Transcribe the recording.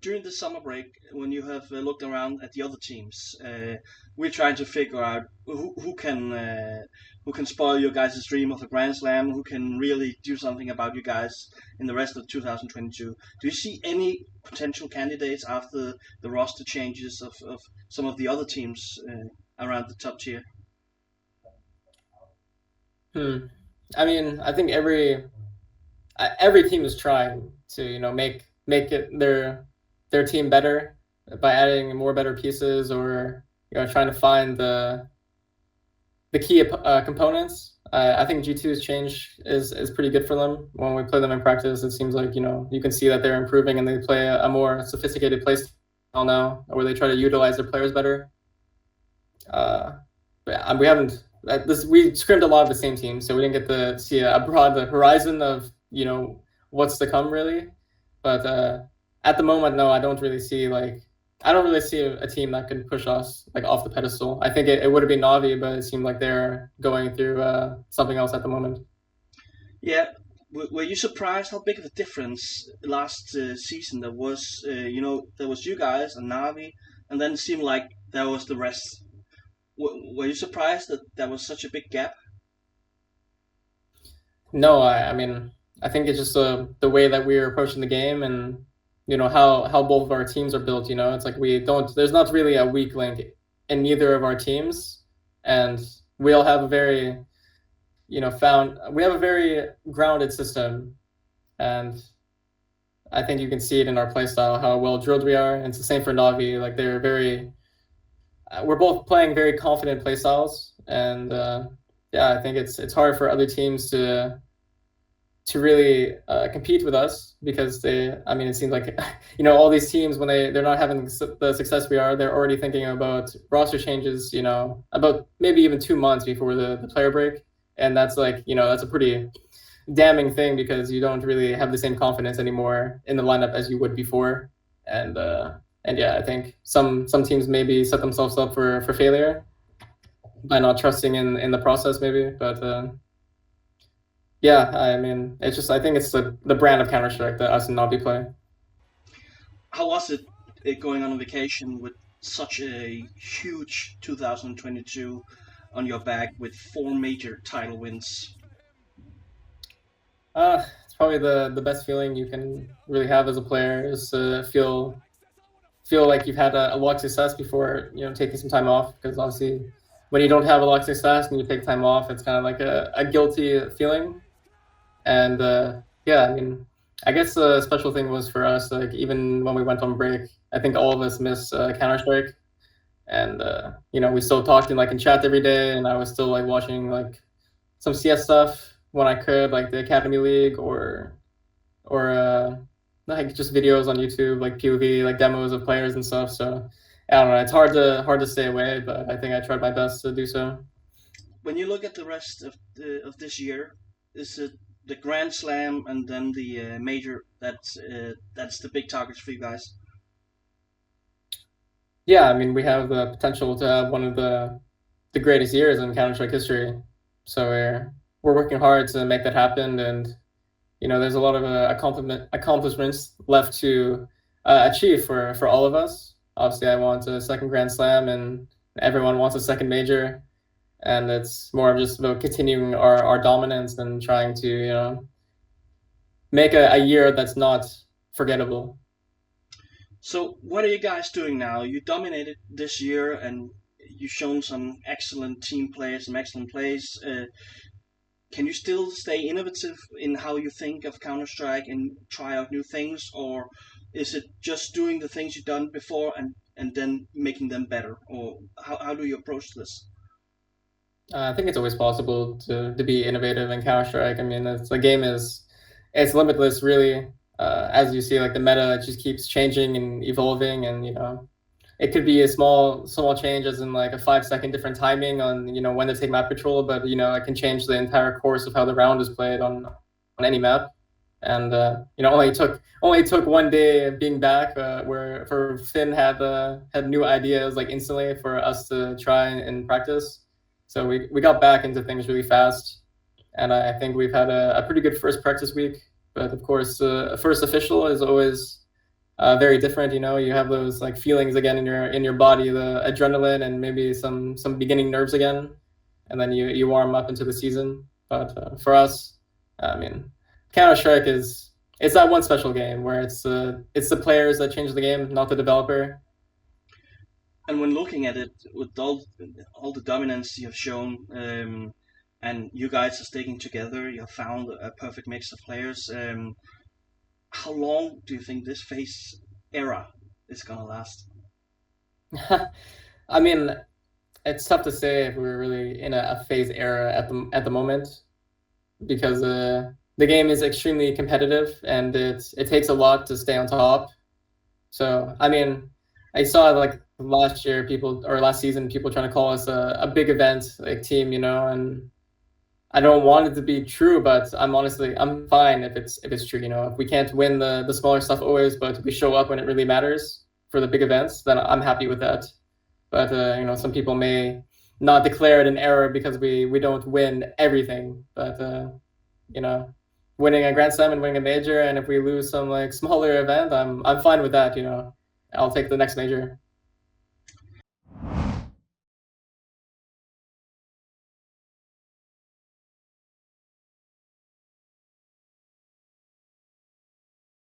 during the summer break, when you have looked around at the other teams, we're trying to figure out who can spoil your guys' dream of a Grand Slam, who can really do something about you guys in the rest of 2022. Do you see any potential candidates after the roster changes of some of the other teams around the top tier? Hmm. I mean, I think every team is trying to make it their team better by adding more better pieces, or trying to find the key components. I think G2's change is pretty good for them. When we play them in practice, it seems like you can see that they're improving and they play a more sophisticated play style now, where they try to utilize their players better. But we haven't we scrimmed a lot of the same teams, so we didn't get to see a broad horizon of what's to come really. But at the moment, no, I don't really see a team that can push us like off the pedestal. I think it would have been Navi, but it seemed like they're going through something else at the moment. Yeah, were you surprised how big of a difference last season there was? There was you guys and Navi, and then it seemed like there was the rest. Were you surprised that there was such a big gap? No, I mean, I think it's just the way that we're approaching the game, and how both of our teams are built. It's like there's not really a weak link in neither of our teams, and we all have a very we have a very grounded system, and I think you can see it in our playstyle how well drilled we are. And it's the same for Navi. Like we're both playing very confident playstyles, and yeah, I think it's hard for other teams to really compete with us, because I mean, it seems like all these teams, when they're not having the success we are, they're already thinking about roster changes, about maybe even 2 months before the player break. And that's like, that's a pretty damning thing, because you don't really have the same confidence anymore in the lineup as you would before. And yeah, I think some teams maybe set themselves up for failure by not trusting in the process maybe. But yeah, I mean, I think it's the brand of Counter-Strike that us and Navi play. How was it going on a vacation with such a huge 2022 on your back with four major title wins? It's probably the best feeling you can really have as a player, is to feel like you've had a lot of success before taking some time off. Because obviously, when you don't have a lot of success and you take time off, it's kind of like a guilty feeling. And yeah, I mean, I guess the special thing was for us, like even when we went on break, I think all of us miss Counter-Strike. And we still talked in chat every day, and I was still like watching like some CS stuff when I could, like the Academy League, or like just videos on YouTube, like POV, like demos of players and stuff. So I don't know, it's hard to stay away, but I think I tried my best to do so. When you look at the rest of this year, is it the Grand Slam and then the major that's the big targets for you guys? Yeah, I mean, we have the potential to have one of the greatest years in Counter-Strike history. So we're working hard to make that happen. And there's a lot of accomplishments left to achieve for all of us. Obviously, I want a second Grand Slam, and everyone wants a second major. And it's more of just about continuing our dominance and trying to make a year that's not forgettable. So what are you guys doing now? You dominated this year and you've shown some excellent team play, some excellent plays. Can you still stay innovative in how you think of Counter Strike and try out new things, or is it just doing the things you've done before and then making them better, or how do you approach this? I think it's always possible to be innovative in Counter Strike. I mean, the game it's limitless, really. As you see, like the meta just keeps changing and evolving, and it could be a small change, as in like a 5 second different timing on when to take map control, but it can change the entire course of how the round is played on any map. And only took one day being back, where for Finn had new ideas like instantly for us to try and practice. So we got back into things really fast, and I think we've had a pretty good first practice week. But of course, first official is always very different. You know, you have those like feelings again in your body, the adrenaline and maybe some beginning nerves again, and then you warm up into the season. But for us, I mean, Counter Strike is it's that one special game where it's the players that change the game, not the developer. And when looking at it with all the dominance you have shown, and you guys are sticking together, you have found a perfect mix of players. How long do you think this FaZe era is gonna last? I mean, it's tough to say if we're really in a FaZe era at the moment because the game is extremely competitive and it takes a lot to stay on top. So I mean, I saw like last year people or last season people trying to call us a big event like team, you know, and I don't want it to be true, but I'm fine if it's true, you know. If we can't win the smaller stuff always, but we show up when it really matters for the big events, then I'm happy with that. But you know, some people may not declare it an error because we don't win everything. But you know, winning a Grand Slam and winning a major, and if we lose some like smaller event, I'm fine with that. You know, I'll take the next major.